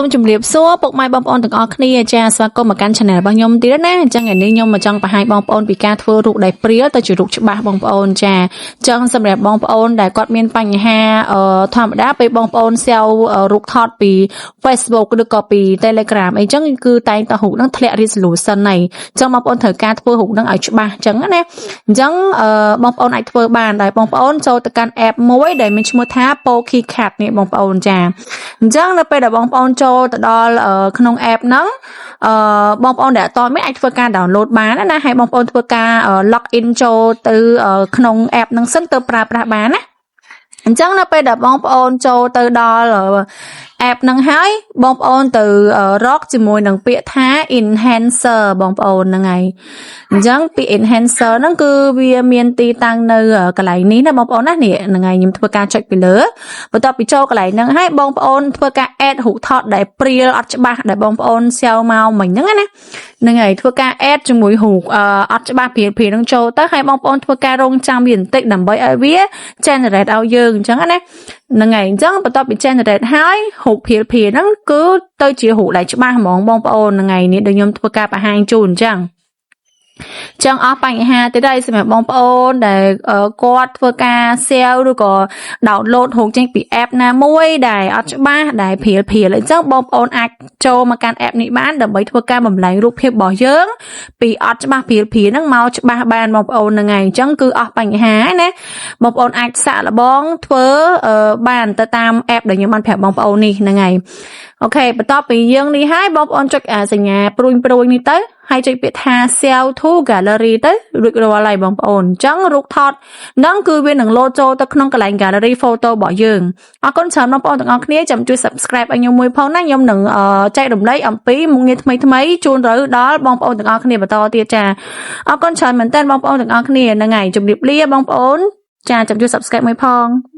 សូមជម្រាបសួរពុកម៉ែបងប្អូនទាំងអស់គ្នាចាស្វាគមន៍មកកាន់ Channel របស់ខ្ញុំទៀតណាអញ្ចឹងថ្ងៃនេះខ្ញុំមកចង់បង្ហាញបងប្អូនពីការធ្វើរូបដែលព្រាលទៅជារូបច្បាស់បងប្អូនចាអញ្ចឹងសម្រាប់បងប្អូនដែលគាត់មានបញ្ហាធម្មតាពេលបងប្អូន share រូបថតពី Facebook ឬក៏ពី Telegram អីចឹងគឺតែងតែរូបហ្នឹងធ្លាក់ resolution ហើយអញ្ចឹងបងប្អូនត្រូវការធ្វើរូបហ្នឹងឲ្យច្បាស់អញ្ចឹងណាអញ្ចឹងបងប្អូនអាចធ្វើបានដោយបងប្អូនចូលទៅកាន់ app មួយដែលមានឈ្មោះថា PokeCat នេះបងប្អូនចាអញ្ចឹងនៅពេលដែលបងប្អូនចូលទៅដល់ក្នុង app ហ្នឹងបងប្អូនដែលអត់ទាន់មានអាចធ្វើការ download បានណាហើយបងប្អូនធ្វើការ log in ចូលទៅក្នុង app ហ្នឹងសិនទៅប្រើប្រាស់បានណាអញ្ចឹងនៅពេលដែលបងប្អូនចូលទៅដល់ app ហ្នឹងហើយបងប្អូនទៅរកជាមួយនឹងពាក្យថា enhancer បងប្អូនហ្នឹងហើយអញ្ចឹងពាក្យ enhancer ហ្នឹងគឺវាមានទីតាំងនៅកន្លែងនេះណាបងប្អូនណានេះហ្នឹងហើយខ្ញុំធ្វើការចុចពីលើបន្ទាប់ពីចូលកន្លែងហ្នឹងហើយបងប្អូនធ្វើការ add រូបថតដែលព្រាលអត់ច្បាស់ដែលបងប្អូន share មកមិញហ្នឹងណាហ្នឹងហើយធ្វើការ add ជាមួយរូបអត់ច្បាស់ព្រាលហ្នឹងចូលទៅហើយបងប្អូនធ្វើការរងចាំវាបន្តិចដើម្បីឲ្យវា generate ឲ្យយើងអញ្ចឹងណាហ្នឹងហើយអញ្ចឹងបន្ទាប់ពី generate ហើយរូបព្រាលហ្នឹងគឺទៅជារូបដែលច្បាស់ហ្មងបងប្អូនហ្នឹងហើយនេះដូចខ្ញុំធ្វើការបង្ហាញជូនអញ្ចឹងចឹងអស់បញ្ហាទៀតហើយសម្រាប់បងប្អូនដែលគាត់ធ្វើការ share ឬក៏ download រូបចេញពី app ណាមួយដែលអត់ច្បាស់ដែលព្រាលអញ្ចឹងបងប្អូនអាចចូលមកកាន់ app នេះបានដើម្បីធ្វើការបំលែងរូបភាពរបស់យើងពីអត់ច្បាស់ព្រាលហ្នឹងមកច្បាស់បានបងប្អូនហ្នឹងហើយអញ្ចឹងគឺអស់បញ្ហាណាបងប្អូនអាចសាកល្បងធ្វើបានទៅតាម app ដែលខ្ញុំបានប្រាប់បងប្អូននេះហ្នឹងហើយអូខេបន្ទាប់ពីយើងនេះហើយបងប្អូនចុចសញ្ញាព្រួយនេះទៅហើយចុចពាក្យថា Save to Gallery ទៅរួចរាល់ហើយបងប្អូនអញ្ចឹងរូបថតហ្នឹងគឺវានឹងលោតចូលទៅក្នុងកន្លែង Gallery Photo របស់យើងអរគុណច្រើនបងប្អូនទាំងអស់គ្នាចាំជួយ Subscribe ឲ្យខ្ញុំមួយផងណាខ្ញុំនឹងចែករំលែកអំពីមុខងារថ្មីជូនទៅដល់បងប្អូនទាំងអស់គ្នាបន្តទៀតចាអរគុណច្រើនមែនទែនបងប្អូនទាំងអស់គ្នាហ្នឹងហើយជម្រាបលាបងប្អូនចាចាំជួយ Subscribe មួយផង